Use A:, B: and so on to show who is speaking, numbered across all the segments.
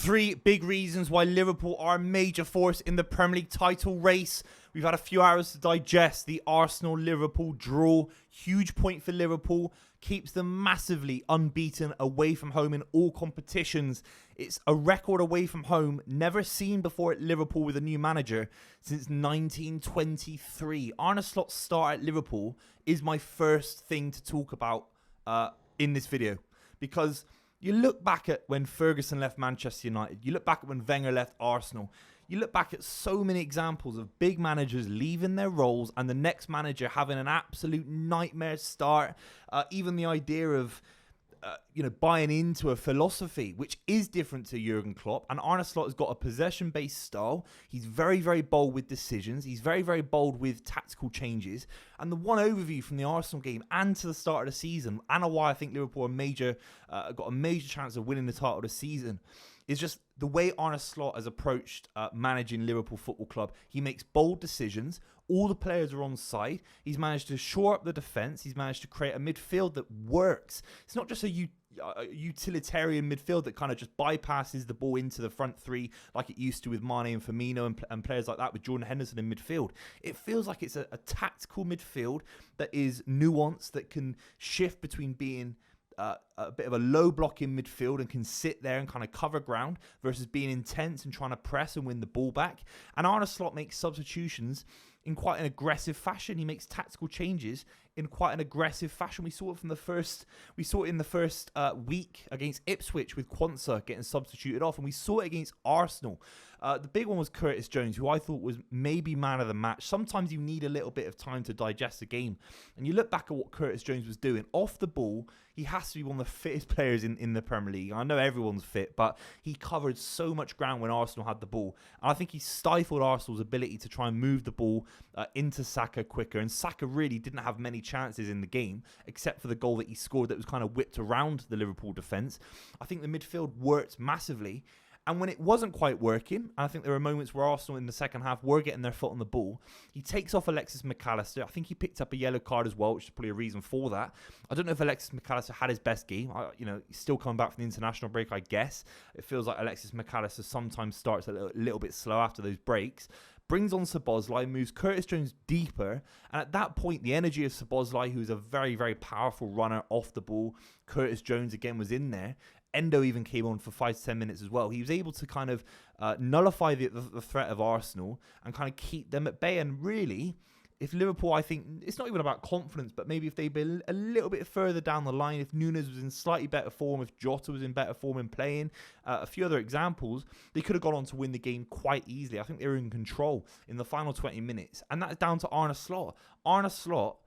A: Three big reasons why Liverpool are a major force in the Premier League title race. We've had a few hours to digest the Arsenal-Liverpool draw. Huge point for Liverpool. Keeps them massively unbeaten away from home in all competitions. It's a record away from home never seen before at Liverpool with a new manager since 1923. Arne Slot's start at Liverpool is my first thing to talk about in this video, because you look back at when Ferguson left Manchester United. You look back at when Wenger left Arsenal. You look back at so many examples of big managers leaving their roles and the next manager having an absolute nightmare start. Even the idea of buying into a philosophy, which is different to Jurgen Klopp. And Arne Slot has got a possession-based style. He's very, very bold with decisions. He's very, very bold with tactical changes. And the one overview from the Arsenal game and to the start of the season, and why I think Liverpool are got a major chance of winning the title of the season, is just the way Arne Slot has approached managing Liverpool Football Club. He makes bold decisions. All the players are on side. He's managed to shore up the defence. He's managed to create a midfield that works. It's not just a utilitarian midfield that kind of just bypasses the ball into the front three like it used to with Mane and Firmino and players like that with Jordan Henderson in midfield. It feels like it's a tactical midfield that is nuanced, that can shift between being a bit of a low block in midfield and can sit there and kind of cover ground versus being intense and trying to press and win the ball back. And Arne Slot makes substitutions in quite an aggressive fashion. He makes tactical changes in quite an aggressive fashion. We saw it in the first week against Ipswich with Quansah getting substituted off, and we saw it against Arsenal. The big one was Curtis Jones, who I thought was maybe man of the match. Sometimes you need a little bit of time to digest a game, and you look back at what Curtis Jones was doing off the ball. He has to be one of the fittest players in the Premier League. I know everyone's fit, but he covered so much ground when Arsenal had the ball. And I think he stifled Arsenal's ability to try and move the ball into Saka quicker. And Saka really didn't have many chances in the game, except for the goal that he scored that was kind of whipped around the Liverpool defence. I think the midfield worked massively. And when it wasn't quite working, and I think there were moments where Arsenal in the second half were getting their foot on the ball, he takes off Alexis Mac Allister. I think he picked up a yellow card as well, which is probably a reason for that. I don't know if Alexis Mac Allister had his best game. He's still coming back from the international break, I guess. It feels like Alexis Mac Allister sometimes starts a little bit slow after those breaks. Brings on Szoboszlai, moves Curtis Jones deeper, and at that point, the energy of Szoboszlai, who's a very, very powerful runner off the ball, Curtis Jones again was in there. Endo even came on for 5 to 10 minutes as well. He was able to kind of nullify the threat of Arsenal and kind of keep them at bay. And really, if Liverpool, I think, it's not even about confidence, but maybe if they'd been a little bit further down the line, if Nunes was in slightly better form, if Jota was in better form in playing, a few other examples, they could have gone on to win the game quite easily. I think they were in control in the final 20 minutes. And that's down to Arne Slot. Arne Slot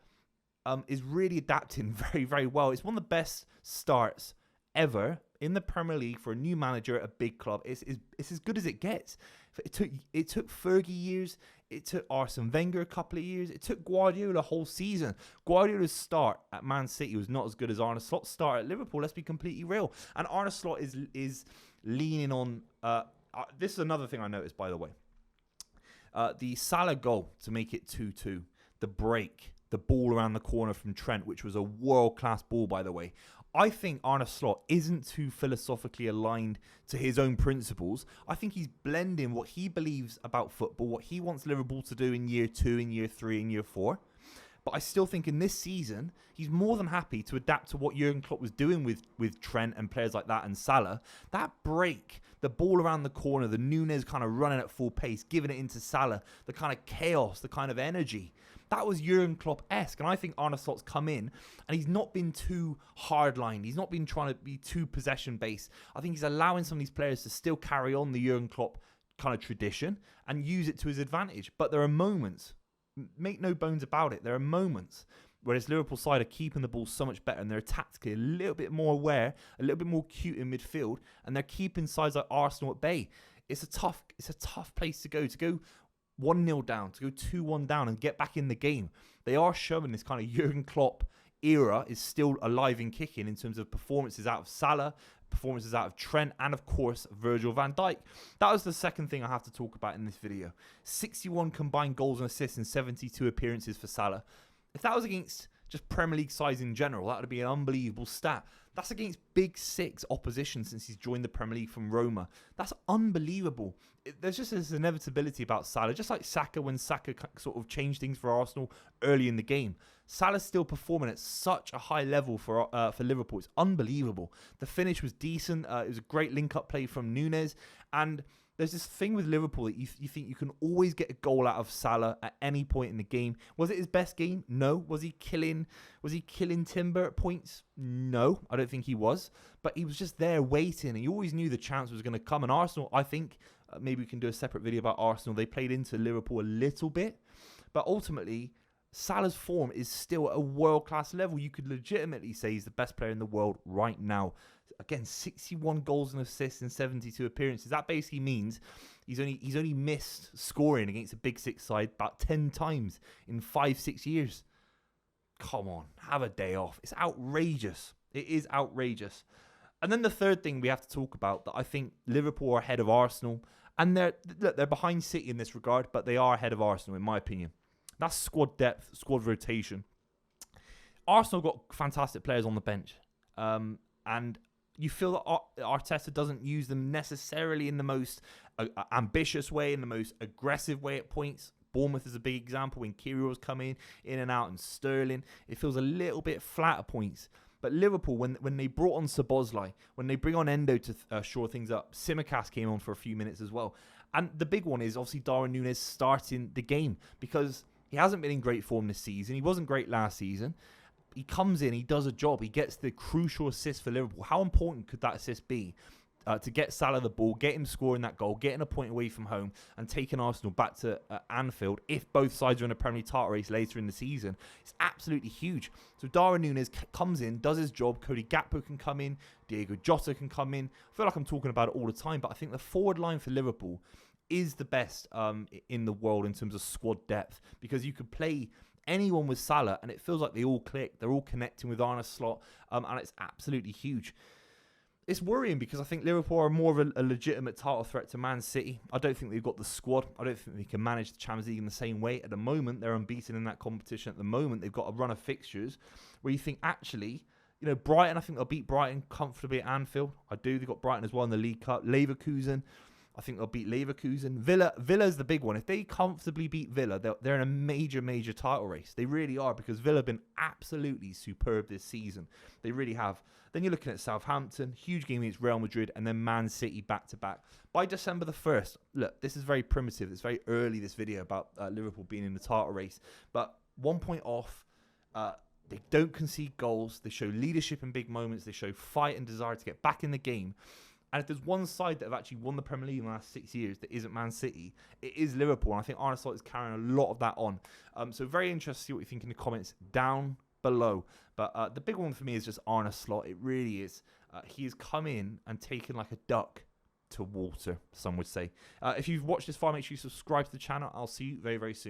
A: is really adapting very, very well. It's one of the best starts ever in the Premier League for a new manager at a big club. It's as good as it gets. It took Fergie years. It took Arsene Wenger a couple of years. It took Guardiola a whole season. Guardiola's start at Man City was not as good as Arne Slot's start at Liverpool. Let's be completely real. And Arne Slot is leaning on. This is another thing I noticed, by the way. The Salah goal to make it 2-2. The break. The ball around the corner from Trent, which was a world-class ball, by the way. I think Arne Slot isn't too philosophically aligned to his own principles. I think he's blending what he believes about football, what he wants Liverpool to do in year 2, in year 3, in year 4. But I still think in this season, he's more than happy to adapt to what Jurgen Klopp was doing with Trent and players like that and Salah. That break, the ball around the corner, the Nunes kind of running at full pace, giving it into Salah, the kind of chaos, the kind of energy. That was Jurgen Klopp-esque, and I think Arne Slot's come in, and he's not been too hard-lined. He's not been trying to be too possession-based. I think he's allowing some of these players to still carry on the Jurgen Klopp kind of tradition and use it to his advantage. But there are moments, make no bones about it, there are moments where this Liverpool side are keeping the ball so much better, and they're tactically a little bit more aware, a little bit more cute in midfield, and they're keeping sides like Arsenal at bay. It's a tough place to go 1-0 down, to go 2-1 down and get back in the game. They are showing this kind of Jurgen Klopp era is still alive and kicking in terms of performances out of Salah, performances out of Trent, and of course Virgil van Dijk. That was the second thing I have to talk about in this video. 61 combined goals and assists in 72 appearances for Salah. If that was against just Premier League sides in general, that would be an unbelievable stat. That's against Big Six opposition since he's joined the Premier League from Roma. That's unbelievable. There's just this inevitability about Salah, just like Saka when Saka sort of changed things for Arsenal early in the game. Salah's still performing at such a high level for Liverpool. It's unbelievable. The finish was decent. It was a great link-up play from Núñez. And there's this thing with Liverpool that you think you can always get a goal out of Salah at any point in the game. Was it his best game? No. Was he killing Timber at points? No, I don't think he was. But he was just there waiting, and you always knew the chance was going to come. And Arsenal, I think, maybe we can do a separate video about Arsenal. They played into Liverpool a little bit, but ultimately, Salah's form is still at a world-class level. You could legitimately say he's the best player in the world right now. Again, 61 goals and assists in 72 appearances. That basically means he's only missed scoring against a Big Six side about 10 times in 5-6 years. Come on, have a day off. It's outrageous. It is outrageous. And then the third thing we have to talk about, that I think Liverpool are ahead of Arsenal. And they're behind City in this regard, but they are ahead of Arsenal, in my opinion. That's squad depth, squad rotation. Arsenal got fantastic players on the bench. And you feel that Arteta doesn't use them necessarily in the most ambitious way, in the most aggressive way at points. Bournemouth is a big example when Kyrgios come in and out, and Sterling. It feels a little bit flat at points. But Liverpool, when they brought on Szoboszlai, when they bring on Endo to shore things up, Tsimikas came on for a few minutes as well. And the big one is obviously Darwin Núñez starting the game, because he hasn't been in great form this season. He wasn't great last season. He comes in, he does a job. He gets the crucial assist for Liverpool. How important could that assist be to get Salah the ball, get him scoring that goal, getting a point away from home, and taking Arsenal back to Anfield if both sides are in a Premier League title race later in the season? It's absolutely huge. So Darwin Núñez comes in, does his job. Cody Gakpo can come in. Diego Jota can come in. I feel like I'm talking about it all the time, but I think the forward line for Liverpool is the best in the world in terms of squad depth, because you could play anyone with Salah and it feels like they all click. They're all connecting with Arne Slot, and it's absolutely huge. It's worrying because I think Liverpool are more of a legitimate title threat to Man City. I don't think they've got the squad. I don't think they can manage the Champions League in the same way. At the moment, they're unbeaten in that competition. At the moment, they've got a run of fixtures where you think, actually, you know, Brighton, I think they'll beat Brighton comfortably at Anfield. I do. They've got Brighton as well in the League Cup. Leverkusen, I think they'll beat Leverkusen. Villa's the big one. If they comfortably beat Villa, they're in a major, major title race. They really are, because Villa have been absolutely superb this season. They really have. Then you're looking at Southampton, huge game against Real Madrid, and then Man City back-to-back. By December the 1st, look, this is very primitive. It's very early, this video, about Liverpool being in the title race. But 1 point off, they don't concede goals. They show leadership in big moments. They show fight and desire to get back in the game. And if there's one side that have actually won the Premier League in the last 6 years that isn't Man City, it is Liverpool. And I think Arne Slot is carrying a lot of that on. So very interested to see what you think in the comments down below. But the big one for me is just Arne Slot. It really is. He has come in and taken like a duck to water, some would say. If you've watched this far, make sure you subscribe to the channel. I'll see you very, very soon.